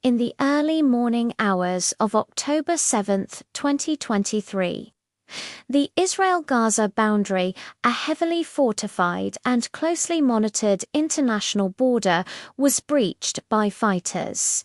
in the early morning hours of October 7, 2023. The Israel-Gaza boundary, a heavily fortified and closely monitored international border, was breached by fighters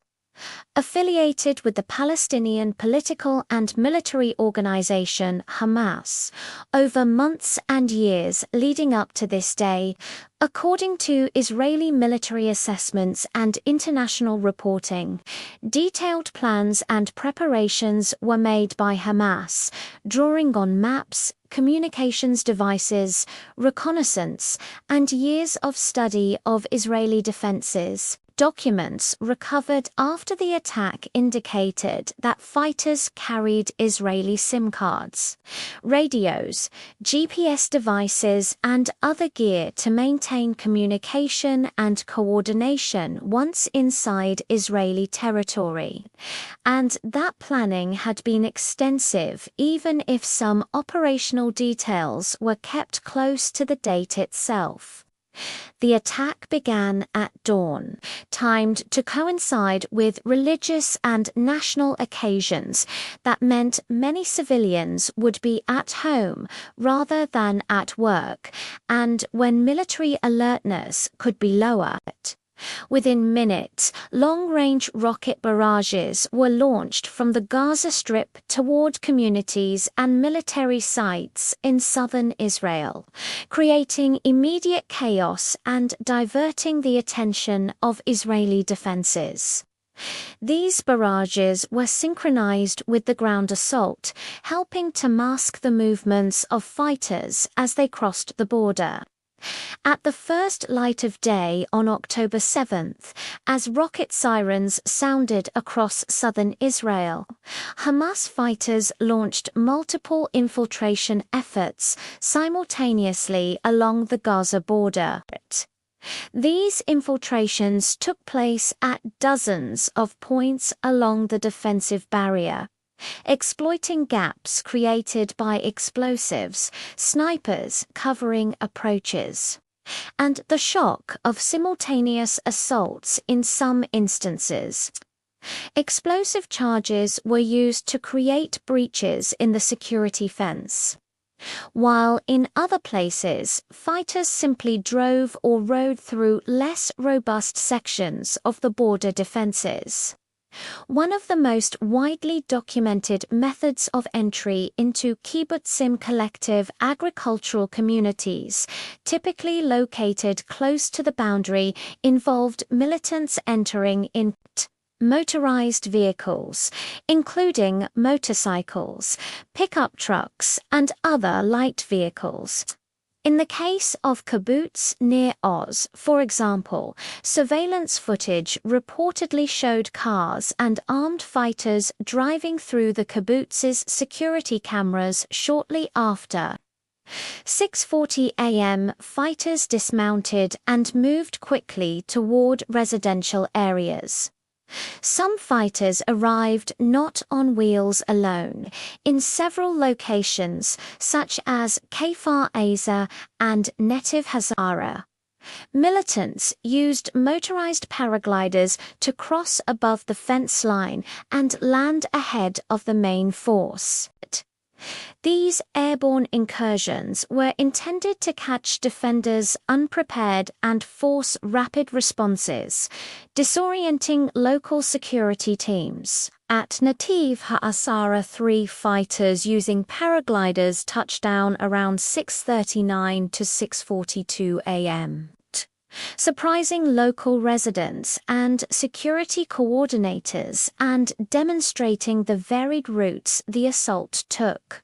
affiliated with the Palestinian political and military organization Hamas over months and years leading up to this day. According to Israeli military assessments and international reporting, detailed plans and preparations were made by Hamas, drawing on maps, communications devices, reconnaissance, and years of study of Israeli defenses. Documents recovered after the attack indicated that fighters carried Israeli SIM cards, radios, GPS devices, and other gear to maintain communication and coordination once inside Israeli territory, and that planning had been extensive even if some operational details were kept close to the date itself. The attack began at dawn, timed to coincide with religious and national occasions that meant many civilians would be at home rather than at work, and when military alertness could be lower. Within minutes, long-range rocket barrages were launched from the Gaza Strip toward communities and military sites in southern Israel, creating immediate chaos and diverting the attention of Israeli defenses. These barrages were synchronized with the ground assault, helping to mask the movements of fighters as they crossed the border. At the first light of day on October 7th, as rocket sirens sounded across southern Israel, Hamas fighters launched multiple infiltration efforts simultaneously along the Gaza border. These infiltrations took place at dozens of points along the defensive barrier, exploiting gaps created by explosives, snipers covering approaches, and the shock of simultaneous assaults in some instances. Explosive charges were used to create breaches in the security fence, while in other places, fighters simply drove or rode through less robust sections of the border defenses. One of the most widely documented methods of entry into kibbutzim collective agricultural communities, typically located close to the boundary, involved militants entering in motorized vehicles, including motorcycles, pickup trucks, and other light vehicles. In the case of Kibbutz near Oz, for example, surveillance footage reportedly showed cars and armed fighters driving through the kibbutz's security cameras shortly after. 6:40 a.m. fighters dismounted and moved quickly toward residential areas. Some fighters arrived not on wheels alone, in several locations such as Kfar Aza and Netiv Hazara. Militants used motorized paragliders to cross above the fence line and land ahead of the main force. These airborne incursions were intended to catch defenders unprepared and force rapid responses, disorienting local security teams. At Netiv Hazara, 3 fighters using paragliders touched down around 6:39 to 6:42 a.m. surprising local residents and security coordinators and demonstrating the varied routes the assault took.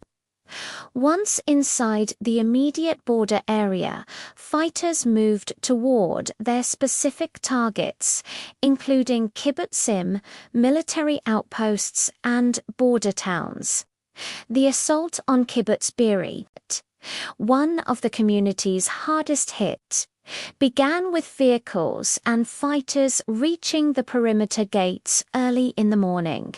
Once inside the immediate border area, fighters moved toward their specific targets, including kibbutzim, military outposts, and border towns. The assault on Kibbutz Be'eri, one of the community's hardest hit, began with vehicles and fighters reaching the perimeter gates early in the morning.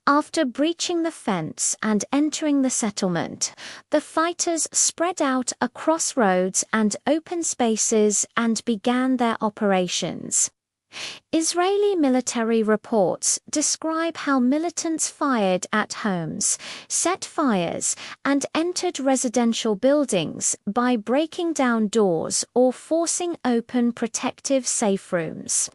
After breaching the fence and entering the settlement, the fighters spread out across roads and open spaces and began their operations. Israeli military reports describe how militants fired at homes, set fires, and entered residential buildings by breaking down doors or forcing open protective safe rooms.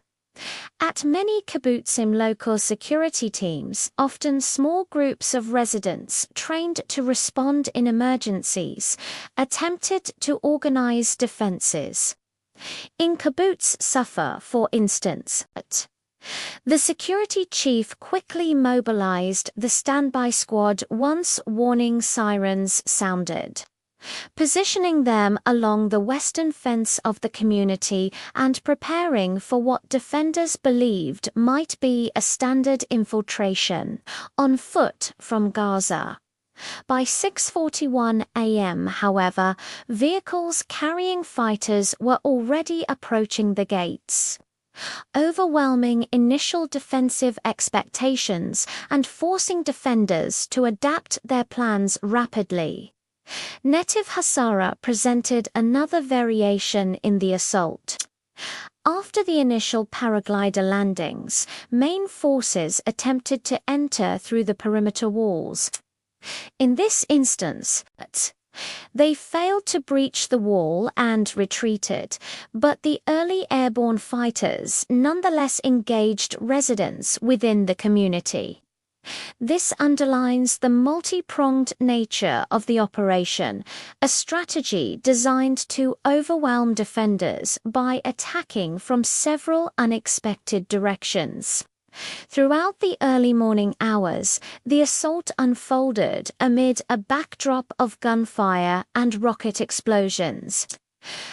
At many kibbutzim, local security teams, often small groups of residents trained to respond in emergencies, attempted to organize defenses. In Kibbutz Safar, for instance, the security chief quickly mobilized the standby squad once warning sirens sounded, positioning them along the western fence of the community and preparing for what defenders believed might be a standard infiltration on foot from Gaza. By 6:41 a.m., however, vehicles carrying fighters were already approaching the gates, overwhelming initial defensive expectations and forcing defenders to adapt their plans rapidly. Netiv Hassara presented another variation in the assault. After the initial paraglider landings, main forces attempted to enter through the perimeter walls. In this instance, they failed to breach the wall and retreated, but the early airborne fighters nonetheless engaged residents within the community. This underlines the multi-pronged nature of the operation, a strategy designed to overwhelm defenders by attacking from several unexpected directions. Throughout the early morning hours, the assault unfolded amid a backdrop of gunfire and rocket explosions.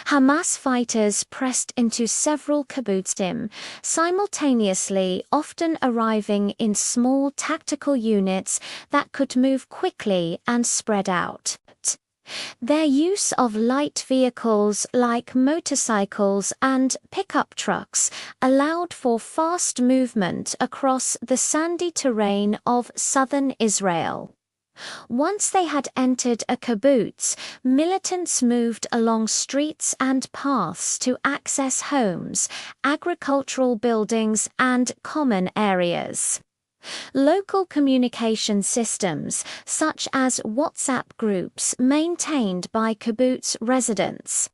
Hamas fighters pressed into several kibbutzim, simultaneously, often arriving in small tactical units that could move quickly and spread out. Their use of light vehicles like motorcycles and pickup trucks allowed for fast movement across the sandy terrain of southern Israel. Once they had entered a kibbutz, militants moved along streets and paths to access homes, agricultural buildings, and common areas. Local communication systems, such as WhatsApp groups maintained by kibbutz residents,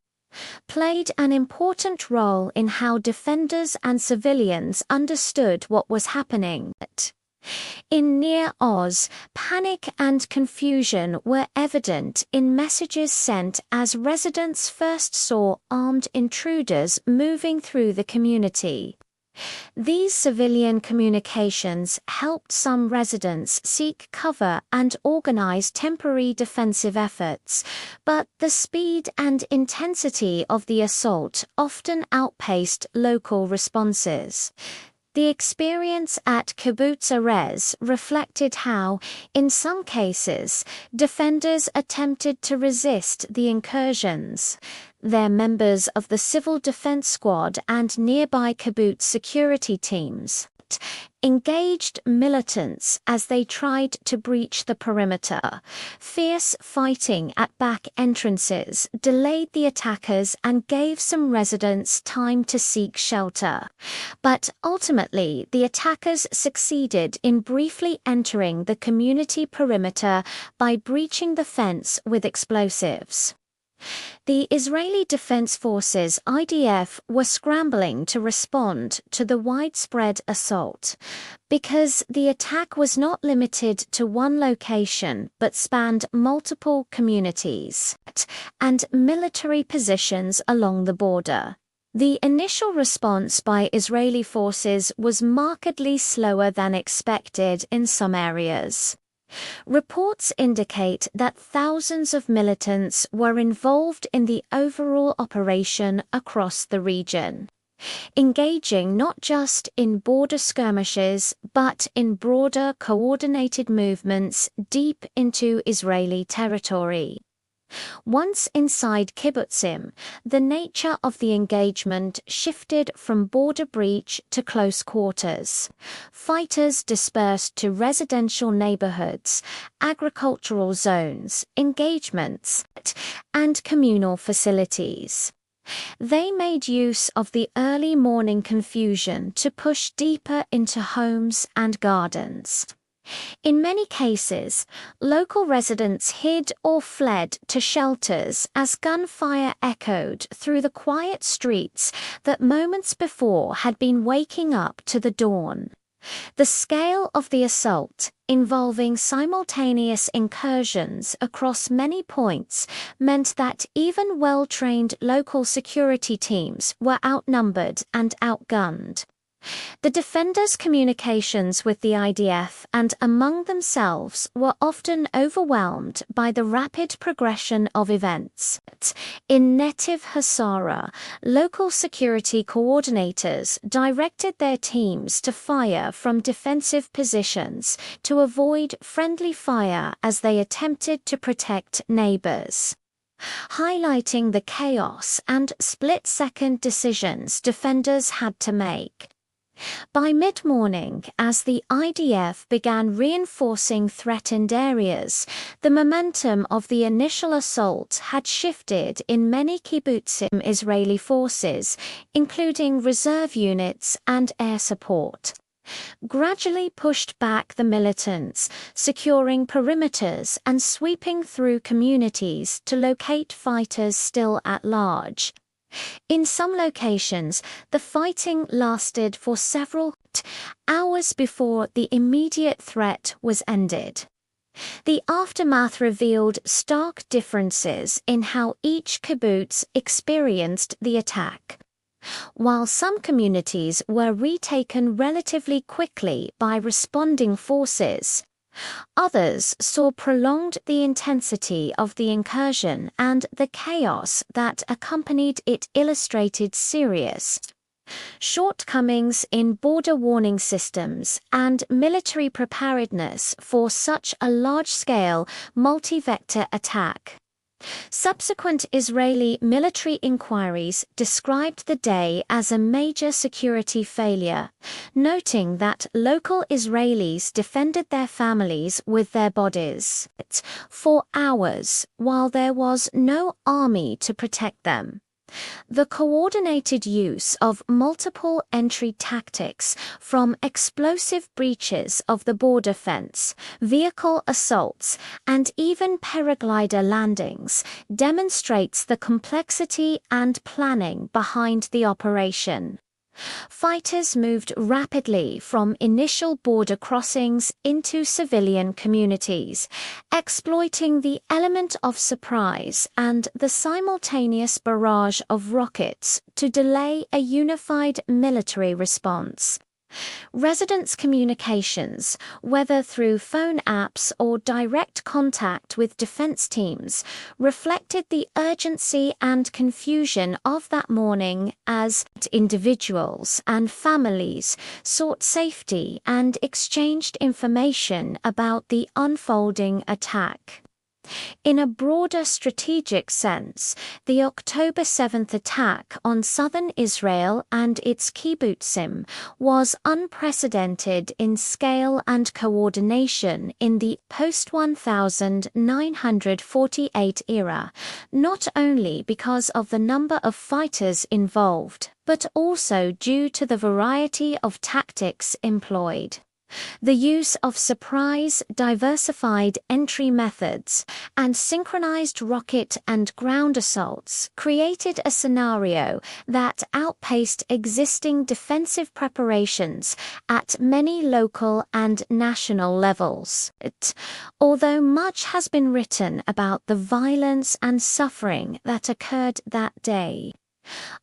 played an important role in how defenders and civilians understood what was happening. In Nir Oz, panic and confusion were evident in messages sent as residents first saw armed intruders moving through the community. These civilian communications helped some residents seek cover and organize temporary defensive efforts, but the speed and intensity of the assault often outpaced local responses. The experience at Kibbutz ISRAEL reflected how, in some cases, defenders attempted to resist the incursions. Their members of the Civil Defense Squad and nearby kibbutz security teams engaged militants as they tried to breach the perimeter. Fierce fighting at back entrances delayed the attackers and gave some residents time to seek shelter. But ultimately, the attackers succeeded in briefly entering the community perimeter by breaching the fence with explosives. The Israeli Defense Forces (IDF) were scrambling to respond to the widespread assault, because the attack was not limited to one location but spanned multiple communities and military positions along the border. The initial response by Israeli forces was markedly slower than expected in some areas. Reports indicate that thousands of militants were involved in the overall operation across the region, engaging not just in border skirmishes but in broader coordinated movements deep into Israeli territory. Once inside kibbutzim, the nature of the engagement shifted from border breach to close quarters. Fighters dispersed to residential neighborhoods, agricultural zones, engagements, and communal facilities. They made use of the early morning confusion to push deeper into homes and gardens. In many cases, local residents hid or fled to shelters as gunfire echoed through the quiet streets that moments before had been waking up to the dawn. The scale of the assault, involving simultaneous incursions across many points, meant that even well-trained local security teams were outnumbered and outgunned. The defenders' communications with the IDF and among themselves were often overwhelmed by the rapid progression of events. In Netiv Hassara, local security coordinators directed their teams to fire from defensive positions to avoid friendly fire as they attempted to protect neighbors, highlighting the chaos and split-second decisions defenders had to make. By mid-morning, as the IDF began reinforcing threatened areas, the momentum of the initial assault had shifted in many Kibbutz Israeli forces, including reserve units and air support. Gradually pushed back the militants, securing perimeters and sweeping through communities to locate fighters still at large. In some locations, the fighting lasted for several hours before the immediate threat was ended. The aftermath revealed stark differences in how each kibbutz experienced the attack. While some communities were retaken relatively quickly by responding forces, others saw prolonged the intensity of the incursion, and the chaos that accompanied it illustrated serious shortcomings in border warning systems and military preparedness for such a large-scale, multi-vector attack. Subsequent Israeli military inquiries described the day as a major security failure, noting that local Israelis defended their families with their bodies for hours while there was no army to protect them. The coordinated use of multiple entry tactics, from explosive breaches of the border fence, vehicle assaults, and even paraglider landings, demonstrates the complexity and planning behind the operation. Fighters moved rapidly from initial border crossings into civilian communities, exploiting the element of surprise and the simultaneous barrage of rockets to delay a unified military response. Residents' communications, whether through phone apps or direct contact with defense teams, reflected the urgency and confusion of that morning as individuals and families sought safety and exchanged information about the unfolding attack. In a broader strategic sense, the October 7th attack on southern Israel and its kibbutzim was unprecedented in scale and coordination in the post-1948 era, not only because of the number of fighters involved, but also due to the variety of tactics employed. The use of surprise, diversified entry methods, and synchronized rocket and ground assaults created a scenario that outpaced existing defensive preparations at many local and national levels. Although much has been written about the violence and suffering that occurred that day,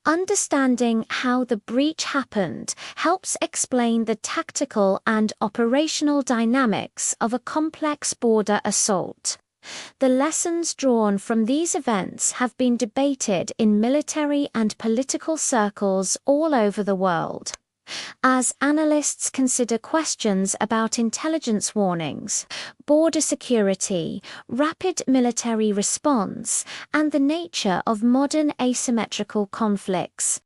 understanding how the breach happened helps explain the tactical and operational dynamics of a complex border assault. The lessons drawn from these events have been debated in military and political circles all over the world. As analysts consider questions about intelligence warnings, border security, rapid military response, and the nature of modern asymmetrical conflicts,